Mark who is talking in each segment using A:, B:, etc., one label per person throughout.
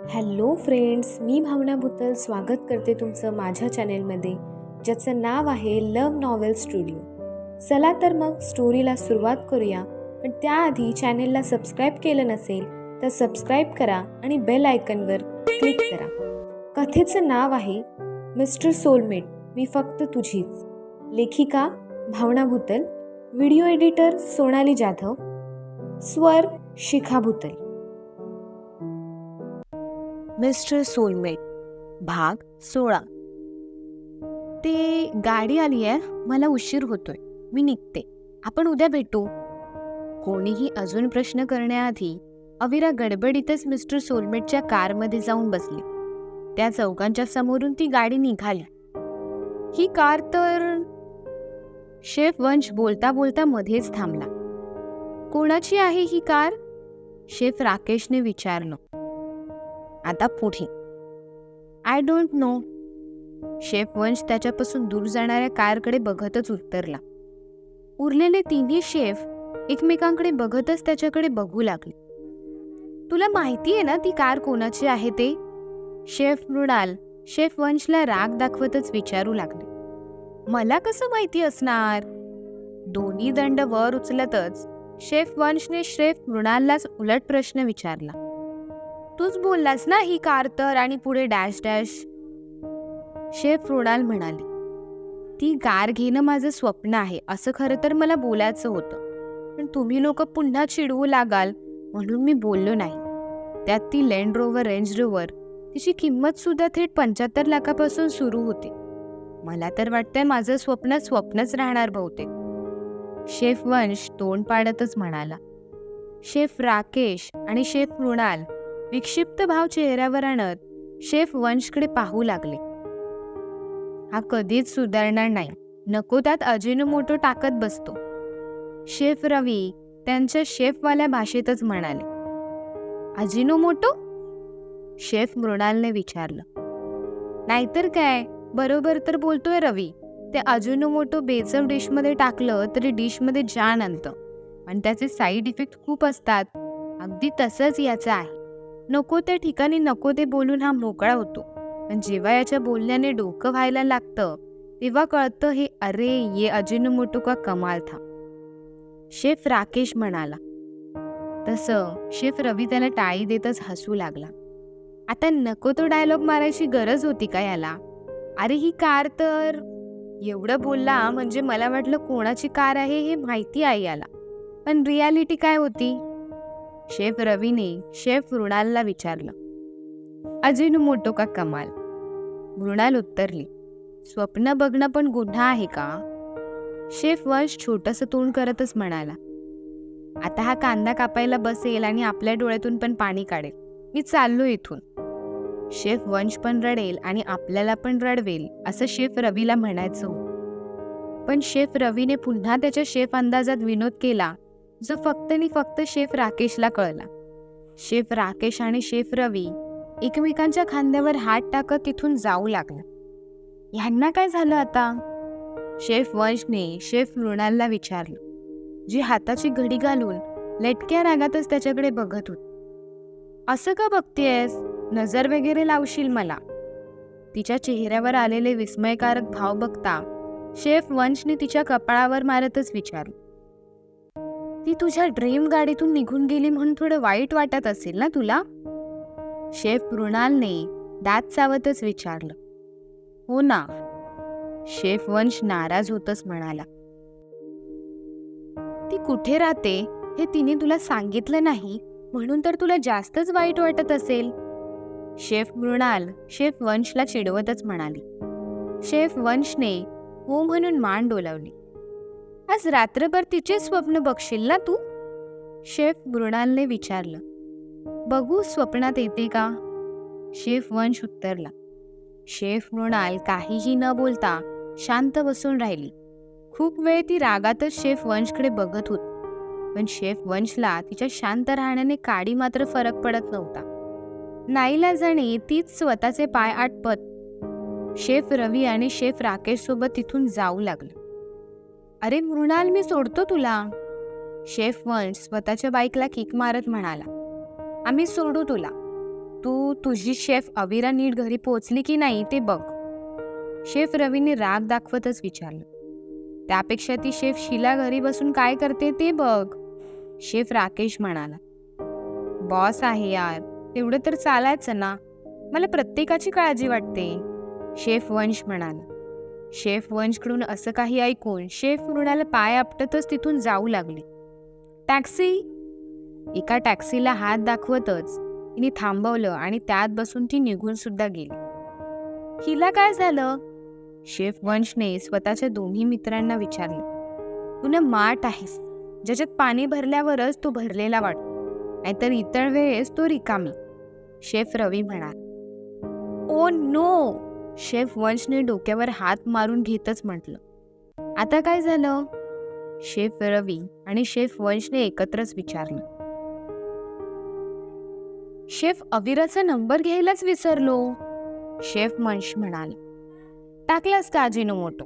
A: Hello friends, मी भावना भुतल स्वागत करते तुमचं माझ्या चॅनेलमध्ये, ज्याचं नाव आहे लव्ह नॉवेल स्टुडिओ. चला तर मग स्टोरीला सुरुवात करूया. पण त्याआधी चॅनेलला सबस्क्राईब केलं नसेल तर सबस्क्राईब करा आणि बेल आयकनवर क्लिक करा. कथेचं नाव आहे मिस्टर सोलमेट, मी फक्त तुझीच. लेखिका भावना भुतल, व्हिडिओ एडिटर सोनाली जाधव, स्वर शिखा भुतल.
B: मिस्टर सोलमेट भाग 16. ते गाडी आली आहे, मला उशीर होतोय, मी निघते, आपण उद्या भेटू. कोणीही अजून प्रश्न करण्याआधी अविरा गडबडीतच मिस्टर सोलमेटच्या कारमध्ये जाऊन बसली. त्या चौकांच्या समोरून ती गाडी निघाली. ही कार तर... शेफ वंश बोलता बोलता मध्येच थांबला. कोणाची आहे ही कार? शेफ राकेशने विचारलं. आता पुढे. I don't know. शेफ वंश त्याच्यापासून दूर जाणाऱ्या कारकडे बघतच उत्तरला. उरलेले तिन्ही शेफ एकमेकांकडे बघतच त्याच्याकडे बघू लागले. तुला माहिती आहे ना ती कार कोणाची आहे ते? शेफ मृणाल शेफ वंशला राग दाखवतच विचारू लागले. मला कसं माहिती असणार? दोन्ही दंड वर उचलतच शेफ वंशने शेफ मृणाललाच उलट प्रश्न विचारला. तूच बोललास ना ही कार तर, आणि पुढे डॅश डॅश. शेफ मृणाल म्हणाली, ती कार घेणं माझं स्वप्न आहे असं खरं तर मला बोलायचं होतं, पण तुम्ही लोक पुन्हा चिडवू लागाल म्हणून मी बोललो नाही. त्यात ती लँड रोव्हर रेंज रोव्हर, तिची किंमत सुद्धा थेट 75 लाखापासून सुरू होते. मला तर वाटतंय माझं स्वप्न स्वप्नच राहणार बहुतेक. शेफ वंश तोंड पाडतच म्हणाला. शेफ राकेश आणि शेफ मृणाल विक्षिप्त भाव चेहऱ्यावर आणत शेफ वंशकडे पाहू लागले. हा कधीच सुधारणार नाही, नको त्यात अजिनोमोटो टाकत बसतो. शेफ रवी त्यांच्या शेफवाल्या भाषेतच म्हणाले. अजिनोमोटो? शेफ मृणालने विचारलं. नाहीतर काय, बरोबर तर बोलतोय रवी. ते अजिनोमोटो बेचव डिशमध्ये टाकलं तरी डिशमध्ये जान आणतं, आणि त्याचे साईड इफेक्ट खूप असतात. अगदी तसंच याचं आहे. नको त्या ठिकाणी नको ते बोलून हा मोकळा होतो, पण जेव्हा याच्या बोलण्याने डोकं व्हायला लागतं तेव्हा कळतं हे अरे ये अजिनोमोटो का कमाल था. शेफ राकेश म्हणाला. तसं शेफ रवी त्याला टाळी देतच हसू लागला. आता नको तो डायलॉग मारायची गरज होती का याला? अरे ही कार तर... एवढं बोलला म्हणजे मला वाटलं कोणाची कार आहे हे माहिती आहे याला, पण रियालिटी काय होती? शेफ रवीने शेफ मृणालला विचारलं. अजिनोमोटो का कमाल? मृणाल उत्तरली. स्वप्न बघणं पण गुन्हा आहे का? शेफ वंश छोटंसं तोंड करतच म्हणाला. आता हा कांदा कापायला बसेल आणि आपल्या डोळ्यातून पण पाणी काढेल. मी चाललो इथून. शेफ वंश पण रडेल आणि आपल्याला पण रडवेल असं शेफ रवीला म्हणायचं होतं, पण शेफ रवीने पुन्हा त्याच्या शेफ अंदाजात विनोद केला जो फक्त आणि फक्त शेफ राकेशला कळला. शेफ राकेश आणि शेफ रवी एकमेकांच्या खांद्यावर हात टाकत तिथून जाऊ लागले. ह्यांना काय झालं आता? शेफ वंशने शेफ मृणालला विचारलं, जी हाताची घडी घालून लटक्या रागातच त्याच्याकडे बघत होती. असं का बघतेयस? नजर वगैरे लावशील मला? तिच्या चेहऱ्यावर आलेले विस्मयकारक भाव बघता शेफ वंशने तिच्या कपाळावर मारतच विचारलं. ती तुझ्या ड्रीम गाडीतून निघून गेली म्हणून थोडं वाईट वाटत असेल ना तुला? शेफ मृणालने दात चावतच विचारलं. हो ना. शेफ वंश नाराज होतच म्हणाला. ती कुठे राहते हे तिने तुला सांगितलं नाही म्हणून तर तुला जास्तच वाईट वाटत असेल. शेफ मृणाल शेफ वंशला चिडवतच म्हणाली. शेफ वंशने हो म्हणून मान डोलावली. आज रात्रभर तिचे स्वप्न बघशील ना तू? शेफ मृणालने विचारलं. बघू स्वप्नात येते का? शेफ वंश उत्तरला. शेफ मृणाल काहीही न बोलता शांत बसून राहिली. खूप वेळ ती रागातच शेफ वंशकडे बघत होती, पण शेफ वंशला तिच्या शांत राहण्याने काडी मात्र फरक पडत नव्हता. नाईलाजाने तीच स्वतःचे पाय आटपत शेफ रवी आणि शेफ राकेश सोबत तिथून जाऊ लागले. अरे मृणाल, मी सोडतो तुला. शेफ वंश स्वतःच्या बाईकला किक मारत म्हणाला. आम्ही सोडू तुला. तू तुझी शेफ अविरा नीट घरी पोहोचली की नाही ते बघ, शेफ रवीने राग दाखवतच विचारलं. त्यापेक्षा ती शेफ शीला घरी बसून काय करते ते बघ, शेफ राकेश म्हणाला. बॉस आहे यार, तेवढं तर चालायचं ना, मला प्रत्येकाची काळजी वाटते, शेफ वंश म्हणाला. शेफ वंशकडून असं काही ऐकून शेफ मृणाला पाय आपटतच तिथून जाऊ लागली. टॅक्सी, एका टॅक्सीला हात दाखवतच तिने थांबवलं आणि त्यात बसून ती निघून सुद्धा गेली. हिला काय झालं, शेफ वंशने स्वतःच्या दोन्ही मित्रांना विचारलं. तू ना माठ आहेस, ज्याच्यात पाणी भरल्यावरच तो भरलेला वाटतो, नाहीतर इतर वेळेस तो रिकामी, शेफ रवी म्हणाला. ओ नो, शेफ वंशने डोक्यावर हात मारून घेतच म्हटलं. आता काय झालं, शेफ रवी आणि शेफ वंशने एकत्रच विचारलं. शेफ अविराचा नंबर घ्यायलाच विसरलो, शेफ वंश म्हणाला. टाकलास का अजिनोमोटो,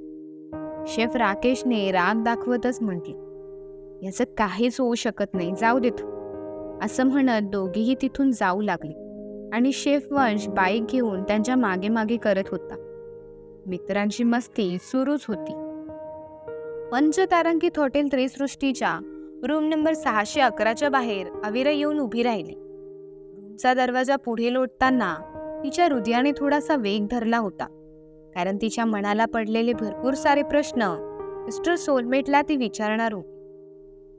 B: शेफ राकेशने राग दाखवतच म्हटलं. याचं काहीच होऊ शकत नाही, जाऊ देत, असं म्हणत दोघेही तिथून जाऊ लागले आणि शेफ वंश बाईक घेऊन त्यांच्या मागे मागे करत होता. मित्रांची मस्ती सुरूच होती. पंचतारांकित हॉटेल त्रिसृष्टीच्या रूम नंबर 611च्या बाहेर अविरा येऊन उभी राहिली. रूमचा दरवाजा पुढे लोटताना तिच्या हृदयाने थोडासा वेग धरला होता, कारण तिच्या मनाला पडलेले भरपूर सारे प्रश्न मिस्टर सोलमेटला ती विचारणार होती.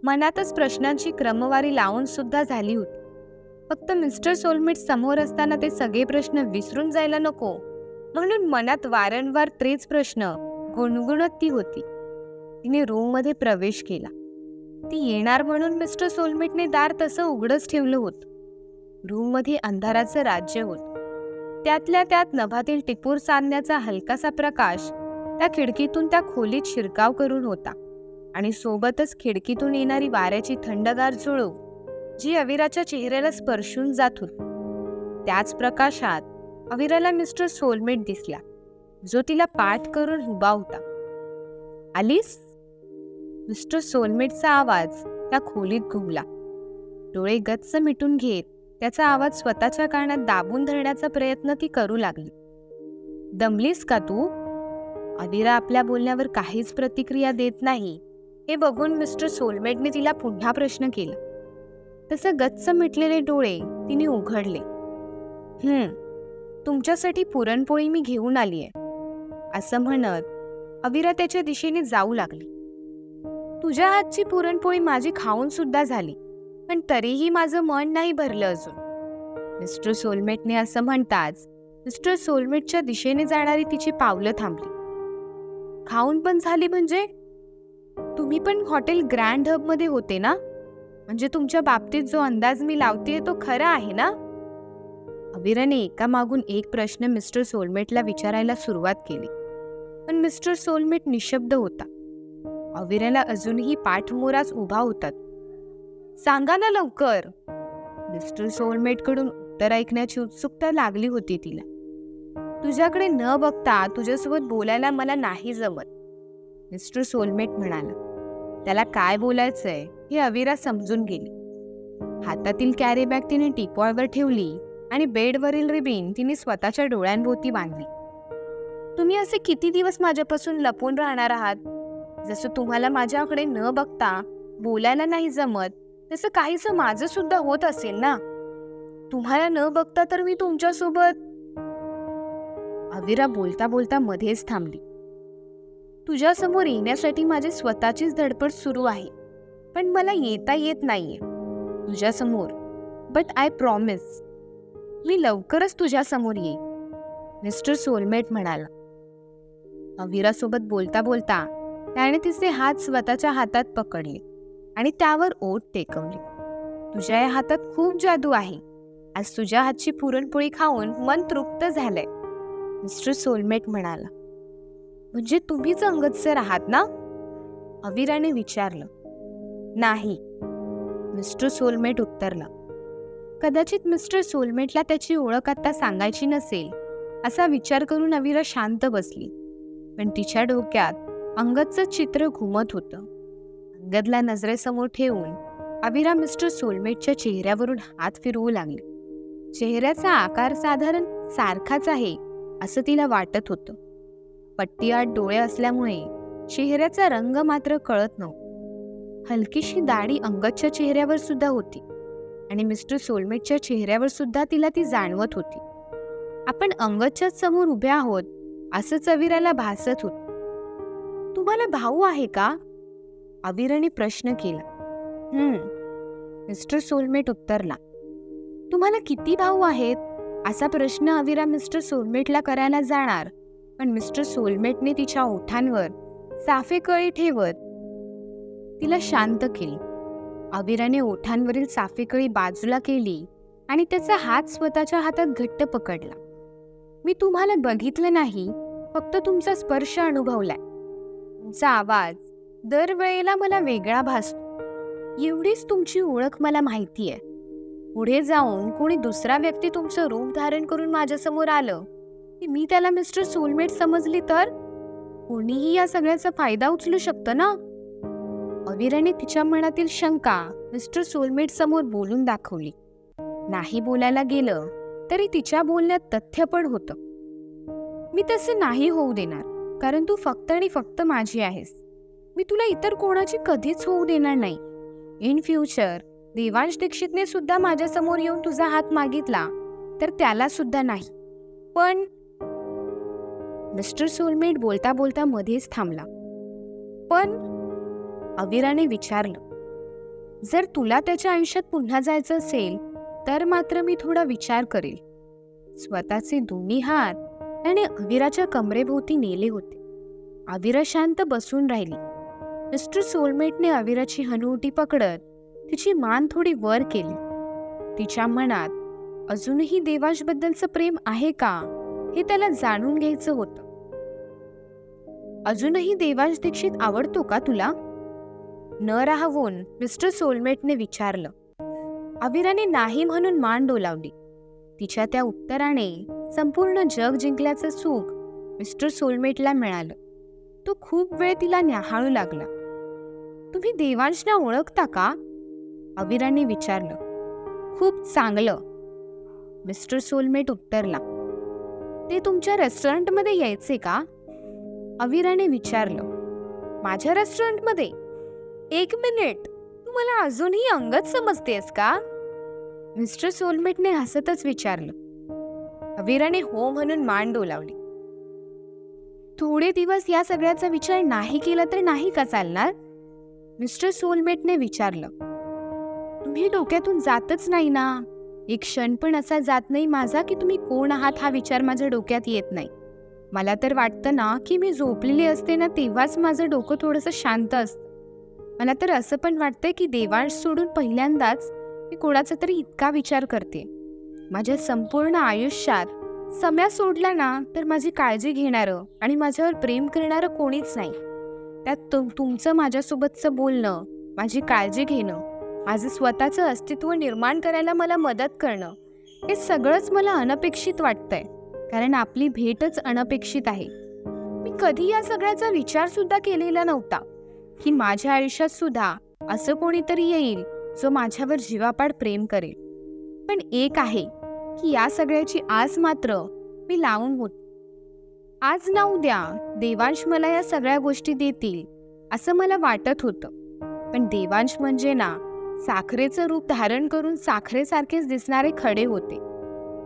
B: मनातच प्रश्नांची क्रमवारी लावून सुद्धा झाली होती. फक्त मिस्टर सोलमेट समोर असताना ते सगळे प्रश्न विसरून जायला नको म्हणून मनात वारंवार तेच प्रश्न गुणगुणत ती होती. तिने रूममध्ये प्रवेश केला. ती येणार म्हणून मिस्टर सोलमेटने दार तसं उघडच ठेवलं होतं. रूममध्ये अंधाराचं राज्य होतं. त्यातल्या त्यात नभातील टिपूर चांदण्याचा हलकासा प्रकाश त्या खिडकीतून त्या खोलीत शिरकाव करून होता आणि सोबतच खिडकीतून येणारी वाऱ्याची थंडगार झुळूक जी अविराच्या चेहऱ्याला स्पर्शून जात होती. त्याच प्रकाशात अविराला मिस्टर सोलमेट दिसला, जो तिला पाठ करून उभा होता. आलीस, मिस्टर सोलमेटचा आवाज त्या खोलीत घुमला. डोळे गच्च मिटून घेत त्याचा आवाज स्वतःच्या कानात दाबून धरण्याचा प्रयत्न ती करू लागली. दमलीस का तू, अविरा आपल्या बोलण्यावर काहीच प्रतिक्रिया देत नाही हे बघून मिस्टर सोलमेटने तिला पुन्हा प्रश्न केला. तसं गच्च मिटलेले डोळे तिने उघडले. तुमच्यासाठी पुरणपोळी मी घेऊन आलीये, असं म्हणत अविरा त्याच्या दिशेने जाऊ लागली. तुझ्या हातची पुरणपोळी माझी खाऊन सुद्धा झाली, पण तरीही माझं मन नाही भरलं अजून, मिस्टर सोलमेटने असं म्हणताच मिस्टर सोलमेटच्या दिशेने जाणारी तिची पावलं थांबली. खाऊन पण झाली म्हणजे? तुम्ही पण हॉटेल ग्रँड हब मध्ये होते ना, म्हणजे तुमच्या बाबतीत जो अंदाज मी लावतेय तो खरा आहे ना? अविराने एकामागून एक प्रश्न मिस्टर सोलमेटला विचारायला सुरुवात केली, पण मिस्टर सोलमेट निशब्द होता. अविराला अजूनही पाठमोराच उभा होता. सांगा ना लवकर, मिस्टर सोलमेटकडून उत्तर ऐकण्याची उत्सुकता लागली होती तिला. तुझ्याकडे न बघता तुझ्यासोबत बोलायला मला नाही जमत, मिस्टर सोलमेट म्हणाला. त्याला काय बोलायचंय हे अविरा समजून गेली. हातातील कॅरी बॅग तिने टीपॉयवर ठेवली आणि बेडवरील रिबीन तिने स्वतःच्या डोळ्यांभोवती बांधली. तुम्ही असे किती दिवस माझ्यापासून लपून राहणार आहात? जसं तुम्हाला माझ्याकडे न बघता बोलायला नाही जमत, तसं काहीसं माझं सुद्धा होत असेल ना. तुम्हाला न बघता तर मी तुमच्यासोबत. अविरा बोलता बोलता मध्येच थांबली. तुझ्यासमोर येण्यासाठी माझी स्वतःचीच धडपड सुरू आहे, पण मला येता येत नाहीये तुझ्यासमोर. बट आय प्रॉमिस, मी लवकरच तुझ्यासमोर येईन, मिस्टर सोलमेट म्हणाला. अविरासोबत बोलता बोलता त्याने तिचे हात स्वतःच्या हातात पकडले आणि त्यावर ओठ टेकवले. तुझ्या या हातात खूप जादू आहे. आज तुझ्या हातची पुरणपोळी खाऊन मन तृप्त झालंय, मिस्टर सोलमेट म्हणाला. म्हणजे तुम्हीच अंगदसर आहात ना, अविराने विचारलं. नाही, मिस्टर सोलमेट उत्तरला. कदाचित मिस्टर सोलमेटला त्याची ओळख आता सांगायची नसेल असा विचार करून अविरा शांत बसली, पण तिच्या डोक्यात अंगदचं चित्र घुमत होतं. अंगदला नजरेसमोर ठेवून अविरा मिस्टर सोलमेटच्या चेहऱ्यावरून हात फिरवू लागली. चेहऱ्याचा आकार साधारण सारखाच आहे असं तिला वाटत होतं. पट्टीआड डोळे असल्यामुळे चेहऱ्याचा रंग मात्र कळत नव्हता. हलकीशी दाढी अंगदच्या चेहऱ्यावर सुद्धा होती आणि मिस्टर सोलमेटच्या चेहऱ्यावर सुद्धा तिला ती जाणवत होती. आपण अंगदच्याच समोर उभे आहोत असंच अविराला भासत होतं. तुम्हाला भाऊ आहे का? अविराने प्रश्न केला. मिस्टर सोलमेट उत्तरला. तुम्हाला किती भाऊ आहेत? असा प्रश्न अविरा मिस्टर सोलमेटला करायला जाणार, पण मिस्टर सोलमेटने तिच्या ओठांवर साफे कळी ठेवत तिला शांत केली. अविराने ओठांवरील साफे कळी बाजूला केली आणि त्याचा हात स्वतःच्या हातात घट्ट पकडला. मी तुम्हाला बघितलं नाही, फक्त तुमचा स्पर्श अनुभवलाय. तुमचा आवाज दरवेळेला मला वेगळा भासतो. एवढीच तुमची ओळख मला माहितीये. पुढे जाऊन कोणी दुसरा व्यक्ती तुमचं रूप धारण करून माझ्यासमोर आलं की मी त्याला मिस्टर सोलमेट समजली तर कोणीही या सगळ्याचा फायदा उचलू शकतं ना. अविराने तिच्या मनातील शंका मिस्टर सोलमेट समोर बोलून दाखवली. नाही बोलायला गेलं तरी तिच्या बोलण्यात तथ्य पण होतं. मी तसे नाही होऊ देणार, कारण तू फक्त आणि फक्त माझी आहेस. मी तुला इतर कोणाची कधीच होऊ देणार नाही. इन फ्युचर देवांश दीक्षितने सुद्धा माझ्यासमोर येऊन तुझा हात मागितला तर त्याला सुद्धा नाही. पण मिस्टर सोलमेट बोलता बोलता मध्येच थांबला. पण अविराने विचारलं. जर तुला त्याच्या आयुष्यात पुन्हा जायचं असेल तर मात्र मी थोडा विचार करेल. स्वतःचे दोन्ही हात आणि अविराच्या कमरेभोवती नेले होते. अविरा शांत बसून राहिली. मिस्टर सोलमेटने अविराची हनुवटी पकडत तिची मान थोडी वर केली. तिच्या मनात अजूनही देवांशबद्दलचं प्रेम आहे का हे त्याला जाणून घ्यायचं होतं. अजूनही देवांश दीक्षित आवडतो का तुला? न राहवून मिस्टर सोलमेटने विचारलं. अविराने नाही म्हणून मान डोलावली. तिच्या त्या उत्तराने संपूर्ण जग जिंकल्याचं सुख मिस्टर सोलमेटला मिळालं. तो खूप वेळ तिला न्याहाळू लागला. तुम्ही देवांशला ओळखता का? अविराने विचारलं. खूप चांगलं, मिस्टर सोलमेट उत्तरला. ते तुमच्या रेस्टॉरंटमध्ये यायचे का? अविराने विचारलं. माझ्या रेस्टॉरंटमध्ये? एक मिनिट, तू मला अजूनही अंगद समजतेस का? मिस्टर सोलमेटने हसतच विचारलं. अविराने हो म्हणून मान डोलावली. थोडे दिवस या सगळ्याचा विचार नाही केला तर नाही का चालणार? मिस्टर सोलमेटने विचारलं. तुम्ही डोक्यातून जातच नाही ना. एक क्षण पण असा जात नाही माझा की तुम्ही कोण आहात हा विचार माझ्या डोक्यात येत नाही. मला तर वाटतं ना की मी झोपलेली असते ना तेव्हाच माझं डोकं थोडंसं शांत असतं. मला तर असं पण वाटतंय की देवांश सोडून पहिल्यांदाच मी कोणाचा तरी इतका विचार करते. माझ्या संपूर्ण आयुष्यात सम्या सोडला ना तर माझी काळजी घेणारं आणि माझ्यावर प्रेम करणारं कोणीच नाही. त्यात तुमचं माझ्यासोबतचं बोलणं, माझी काळजी घेणं, माझं स्वतःचं अस्तित्व निर्माण करायला मला मदत करणं, हे सगळंच मला अनपेक्षित वाटतंय, कारण आपली भेटच अनपेक्षित आहे. मी कधी या सगळ्याचा विचार सुद्धा केलेला नव्हता की माझ्या आयुष्यात सुद्धा असं कोणीतरी येईल जो माझ्यावर जीवापाड प्रेम करेल. पण एक आहे की या सगळ्याची आस मात्र मी लावून होती. आज ना उद्या देवांश मला या सगळ्या गोष्टी देतील असं मला वाटत होतं. पण देवांश म्हणजे ना साखरेचं रूप धारण करून साखरेसारखेच दिसणारे खडे होते,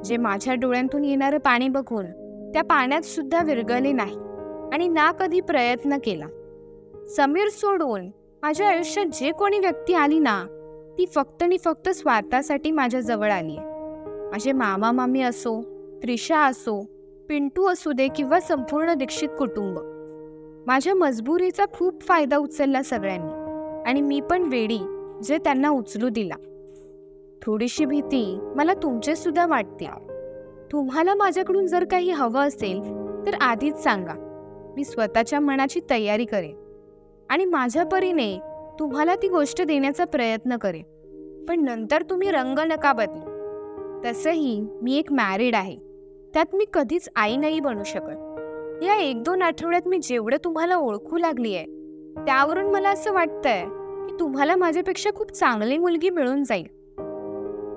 B: जे माझ्या डोळ्यांतून येणारं पाणी बघून त्या पाण्यात सुद्धा विरघळले नाही आणि ना कधी प्रयत्न केला. समीर सोडून माझ्या आयुष्यात जे कोणी व्यक्ती आली ना ती फक्त आणि फक्त स्वार्थासाठी माझ्या जवळ आली आहे. माझे मामा मामी असो, त्रिशा असो, पिंटू असू दे किंवा संपूर्ण दीक्षित कुटुंब, माझ्या मजबुरीचा खूप फायदा उचलला सगळ्यांनी आणि मी पण वेडी जे त्यांना उचलू दिला. थोडीशी भीती मला तुमचे सुद्धा वाटते. तुम्हाला माझ्याकडून जर काही हवं असेल तर आधीच सांगा. मी स्वतःच्या मनाची तयारी करेन आणि माझ्या परीने तुम्हाला ती गोष्ट देण्याचा प्रयत्न करेन. पण नंतर तुम्ही रंग नका बदलू. तसंही मी एक मॅरिड आहे, त्यात मी कधीच आई नाही बनू शकत. या 1-2 आठवड्यात मी जेवढं तुम्हाला ओळखू लागली आहे त्यावरून मला असं वाटतंय की तुम्हाला माझ्यापेक्षा खूप चांगली मुलगी मिळून जाईल.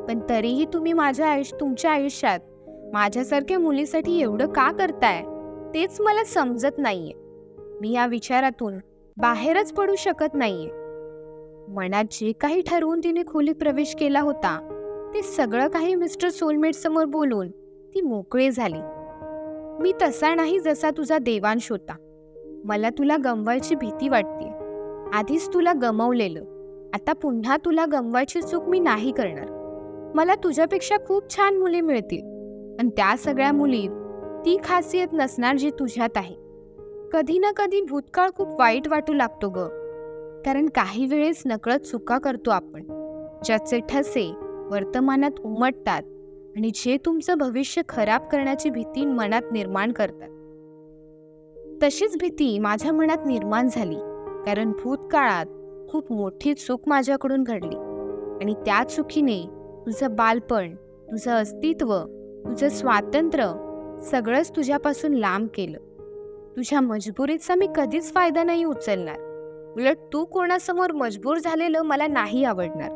B: पण तरीही तुम्ही तुमच्या आयुष्यात माझ्यासारख्या मुलीसाठी एवढं का करताय तेच मला समजत नाहीये. मी या विचारातून बाहेरच पडू शकत नाहीये. मनात जे काही ठरवून तिने खोलीत प्रवेश केला होता ते सगळं काही मिस्टर सोलमेट समोर बोलून ती मोकळी झाली. मी तसा नाही जसा तुझा देवांश होता. मला तुला गमवायची भीती वाटते. आधीच तुला गमवलेलं, आता पुन्हा तुला गमवायची चूक मी नाही करणार. मला तुझ्यापेक्षा खूप छान मुली मिळतील, पण त्या सगळ्या मुलीत ती खासियत नसणार जी तुझ्यात आहे. कधी ना कधी भूतकाळ खूप वाईट वाटू लागतो ग, कारण काही वेळेस नकळत चुका करतो आपण, ज्याचे ठसे वर्तमानात उमटतात आणि जे तुमचं भविष्य खराब करण्याची भीती मनात निर्माण करतात. तशीच भीती माझ्या मनात निर्माण झाली, कारण भूतकाळात खूप मोठी चूक माझ्याकडून घडली आणि त्या चुकीने तुझं बालपण, तुझं अस्तित्व, तुझं स्वातंत्र्य सगळंच तुझ्यापासून लांब केलं. तुझ्या मजबुरीचा मी कधीच फायदा नाही उचलणार. उलट तू कोणासमोर मजबूर झालेलं मला नाही आवडणार.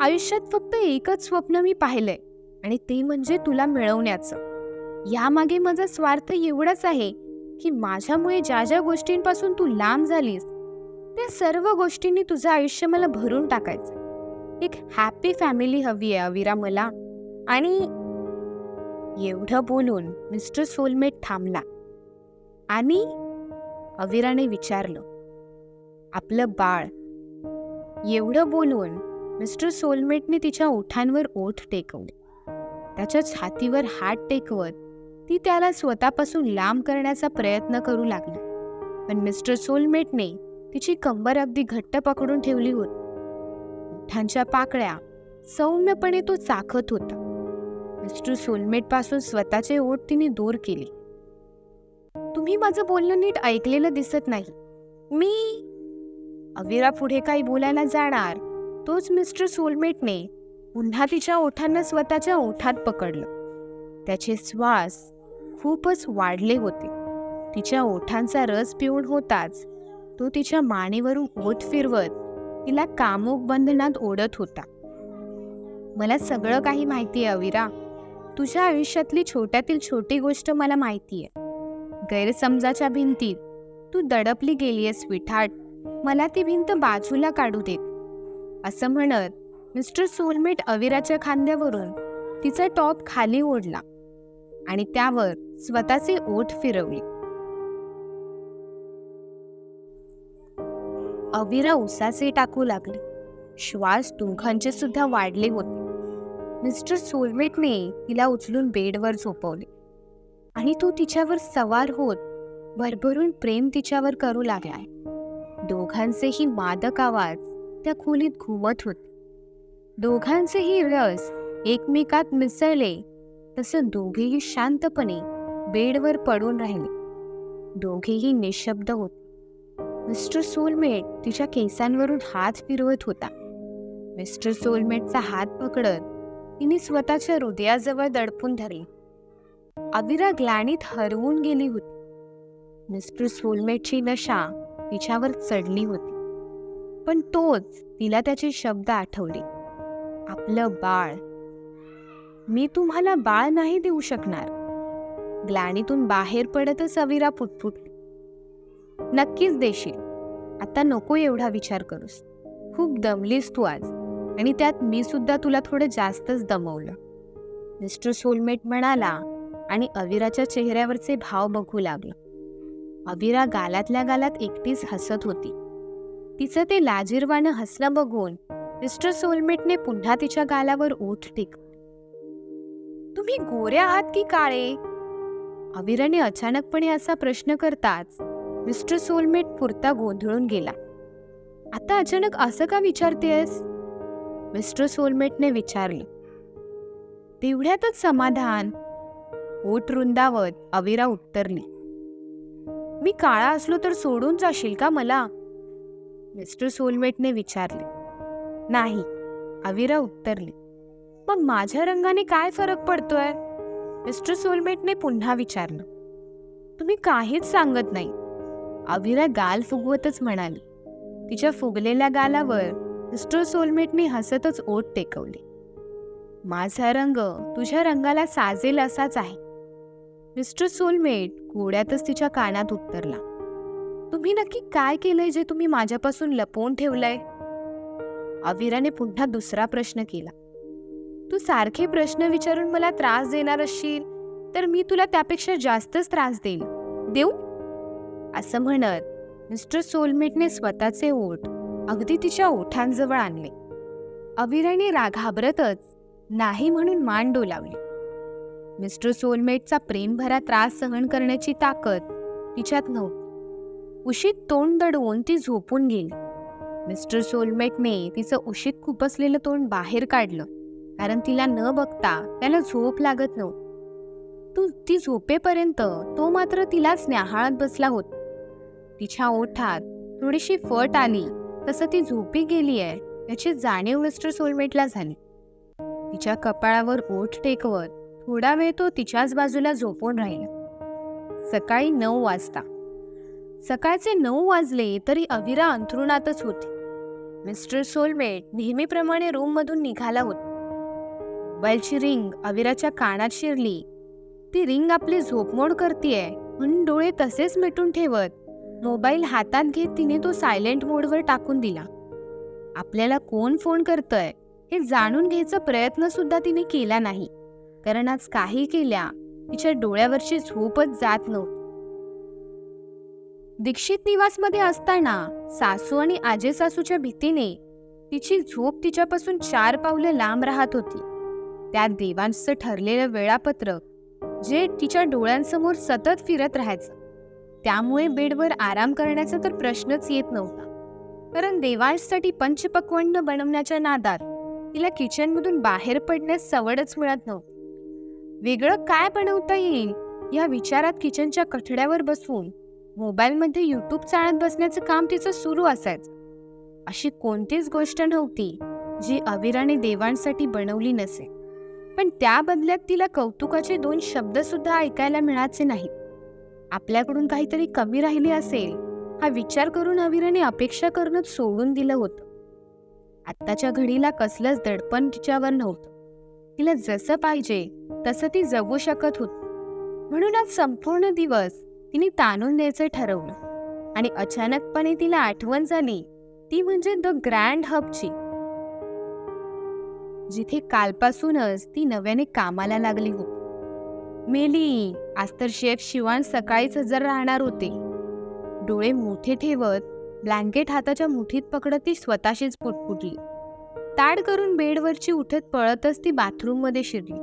B: आयुष्यात फक्त एकच स्वप्न मी पाहिलंय आणि ते म्हणजे तुला मिळवण्याचं. यामागे माझा स्वार्थ एवढाच आहे की माझ्यामुळे ज्या ज्या गोष्टींपासून तू लांब झालीस त्या सर्व गोष्टींनी तुझं आयुष्य मला भरून टाकायचं. एक हॅपी फॅमिली हवी आहे अविरा मला. आणि एवढं बोलून मिस्टर सोलमेट थांबला आणि अविराने विचारलं, आपलं बाळ? एवढं बोलून मिस्टर सोलमेटने तिच्या ओठांवर ओठ टेकवले. त्याच्या छातीवर हात टेकवत ती त्याला स्वतःपासून लांब करण्याचा प्रयत्न करू लागली, पण मिस्टर सोलमेटने तिची कंबर अगदी घट्ट पकडून ठेवली होती. ओठांच्या पाकळ्या सौम्यपणे तो चाखत होता. मिस्टर सोलमेट पासून स्वतःचे ओठ तिने दूर केले. तुम्ही माझं बोलणं नीट ऐकलेलं दिसत नाही. मी अविरा पुढे काही बोलायला जाणार तोच मिस्टर सोलमेटने पुन्हा तिच्या ओठांना स्वतःच्या ओठात पकडलं. त्याचे श्वास खूपच वाढले होते. तिच्या ओठांचा रस पिऊन होताच तो तिच्या मानेवरून ओठ फिरवत तिला कामुक बंधनात ओढत होता. मला सगळं काही माहिती आहे अविरा. तुझ्या आयुष्यातली छोट्यातील छोटी गोष्ट मला माहिती आहे. गैरसमजाच्या भिंतीत तू दडपली गेलीयस स्वीटहार्ट. मला ती भिंत बाजूला काढू देत. असं म्हणत मिस्टर सोलमेट अविराच्या खांद्यावरून तिचा टॉप खाली ओढला आणि त्यावर स्वतःचे ओठ फिरवले. अविरा उसासे टाकू लागली. श्वास दोघांचे सुद्धा वाढले होते. मिस्टर सोलमेटने तिला उचलून बेडवर झोपवले आणि तो तिच्यावर सवार होत भरभरून प्रेम तिच्यावर करू लागलाय. दोघांचेही मादक आवाज त्या खोलीत घुमत होते. दोघांचेही रस एकमेकात मिसळले तसं दोघेही शांतपणे बेडवर पडून राहिले. दोघेही निशब्द होते. मिस्टर सोलमेट तिच्या केसांवरून हात फिरवत होता. मिस्टर सोलमेटचा हात पकडत तिने स्वतःच्या हृदयाजवळ दडपून धरले. अविरा ग्लानीत हरवून गेली होती. मिस्टर सोलमेटची नशा तिच्यावर चढली होती, पण तोच तिला त्याचे शब्द आठवले. आपलं बाळ. मी तुम्हाला बाळ नाही देऊ शकणार. ग्लानीतून बाहेर पडतच अविरा पुटपुटली. नक्कीच देशील. आता नको एवढा विचार करूस. खूप दमलीस तू आज, आणि त्यात मी सुद्धा तुला थोडं जास्तच दमवलं. मिस्टर सोलमेट म्हणाला आणि अविराच्या चेहऱ्यावरचे भाव बघू लागला. अविरा गालातल्या गालात एकटीच हसत होती. तिचं ते लाजिरवाणं हसणं बघून मिस्टर सोलमेटने पुन्हा तिच्या गालावर ओठ टेकवले. तुम्ही गोरे आहात की काळे? अविराने अचानकपणे असा प्रश्न करताच मिस्टर सोलमेट पुरता गोंधळून गेला. आता अचानक असं का विचारतेस? मिस्टर सोलमेटने विचारलं. तेवढ्यातच समाधान. ओठ रुंदावत अविरा उत्तरली. मी काळा असलो तर सोडून जाशील का मला? मिस्टर सोलमेटने विचारले. नाही, अविरा उत्तरली. मग माझ्या रंगाने काय फरक पडतोय? मिस्टर सोलमेटने पुन्हा विचारलं. तुम्ही काहीच सांगत नाही. अविरा गाल फुगवतच म्हणाली. तिच्या फुगलेल्या गालावर मिस्टर सोलमेटने हसतच ओठ टेकवले. माझा रंग तुझ्या रंगाला साजेल असाच आहे. मिस्टर सोलमेट घोड्यातच तिच्या कानात उत्तरला. तुम्ही नक्की काय केलंय जे तुम्ही माझ्यापासून लपवून ठेवलंय? अविराने पुन्हा दुसरा प्रश्न केला. तू सारखे प्रश्न विचारून मला त्रास देणार असशील तर मी तुला त्यापेक्षा जास्तच त्रास देऊ. असं म्हणत मिस्टर सोलमेटने स्वतःचे ओठ अगदी तिच्या ओठांजवळ आणले. अविराने घाबरतच नाही म्हणून मान डोलावली. मिस्टर सोलमेटचा प्रेमभरा त्रास सहन करण्याची ताकद तिच्यात नव्हती. उशीत तोंड दडवून ती झोपून गेली. मिस्टर सोलमेटने तिचं उशीत खुपसलेलं तोंड बाहेर काढलं, कारण तिला न बघता त्याला झोप लागत नव्हती. ती झोपेपर्यंत तो मात्र तिलाच न्याहाळत बसला होता. तिच्या ओठात थोडीशी फट आली तसं ती झोपी गेली आहे याची जाणीव मिस्टर सोलमेटला झाली. तिच्या कपाळावर ओठ टेकवत थोडा वेळ तो तिच्याच बाजूला झोपून राहिला. सकाळी 9 वाजता. सकाळचे 9 वाजले तरी अविरा अंथरुणातच होती. मिस्टर सोलमेट नेहमीप्रमाणे रूममधून निघाला होता. मोबाईलची रिंग अविराच्या कानात शिरली. ती रिंग आपली झोपमोड करतीये म्हणून डोळे तसेच मिटून ठेवत मोबाईल हातात घेत तिने तो सायलेंट मोडवर टाकून दिला. आपल्याला कोण फोन करतंय हे जाणून घ्यायचा प्रयत्न सुद्धा तिने केला नाही, कारण आज काही केल्या तिच्या डोळ्यावरची झोपच जात नव्हती. दीक्षित निवासमध्ये असताना सासू आणि आजे सासूच्या भीतीने तिची झोप तिच्यापासून 4 पावलं लांब राहत होती. त्यात देवांचं ठरलेलं वेळापत्रक जे तिच्या डोळ्यांसमोर सतत फिरत राहायचं. त्यामुळे बेडवर आराम करण्याचा तर प्रश्नच येत नव्हता, कारण देवांसाठी पंचपक्वान्न बनवण्याच्या नादात तिला किचनमधून बाहेर पडण्यास सवडच मिळत नव्हती. वेगळं काय बनवता येईल या विचारात किचनच्या कठड्यावर बसून मोबाईलमध्ये यूट्यूब चाळत बसण्याचं काम तिचं सुरू असायचं. अशी कोणतीच गोष्ट नव्हती जी अविराने देवांसाठी बनवली नसेल, पण त्या बदल्यात तिला कौतुकाचे 2 शब्द सुद्धा ऐकायला मिळायचे नाहीत. आपल्याकडून काहीतरी कमी राहिली असेल हा विचार करून अविराने अपेक्षा करणं सोडून दिलं होतं. आत्ताच्या घडीला कसलंच दडपण तिच्यावर नव्हतं. तिला जसं पाहिजे तसं ती जगू शकत होती. म्हणून आज संपूर्ण दिवस तिने ताणून द्यायचं ठरवलं आणि अचानकपणे तिला आठवण झाली ती म्हणजे द ग्रँड हबची, जिथे कालपासूनच ती नव्याने कामाला लागली होती. मेली, आज तर शेफ शिवान सकाळीच हजर राहणार होते. डोळे मोठे ठेवत ब्लँकेट हाताच्या मुठीत पकडत ती स्वतःशीच पुटपुटली. ताड करून बेडवरची उठत पळतच ती बाथरूममध्ये शिरली.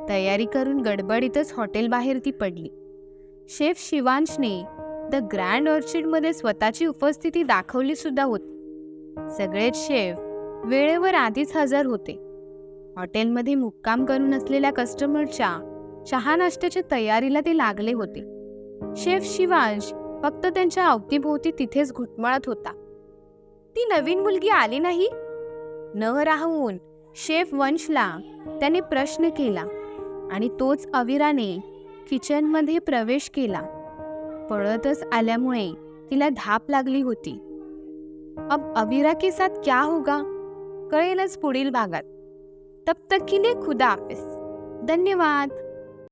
B: तयारी करून गडबडीतच हॉटेल बाहेर ती पडली. शेफ शिवांशने द ग्रँड ऑर्चिडमध्ये स्वतःची उपस्थिती दाखवली सुद्धा होती. सगळेच शेफ वेळेवर आधीच हजर होते. हॉटेलमध्ये मुक्काम करून असलेल्या कस्टमरच्या चहा नाश्त्याच्या तयारीला ते लागले होते. शेफ शिवांश फक्त त्यांच्या अवतीभोवती तिथेच घुटमळत होता. ती नवीन मुलगी आली नाही? न राहून शेफ वंशला त्याने प्रश्न केला आणि तोच अविराने किचनमध्ये प्रवेश केला. पळतच आल्यामुळे तिला धाप लागली होती. अब अविरा के साथ क्या होगा कळेलच पुढील भागात. तब तक के लिए खुदा हाफिज. धन्यवाद.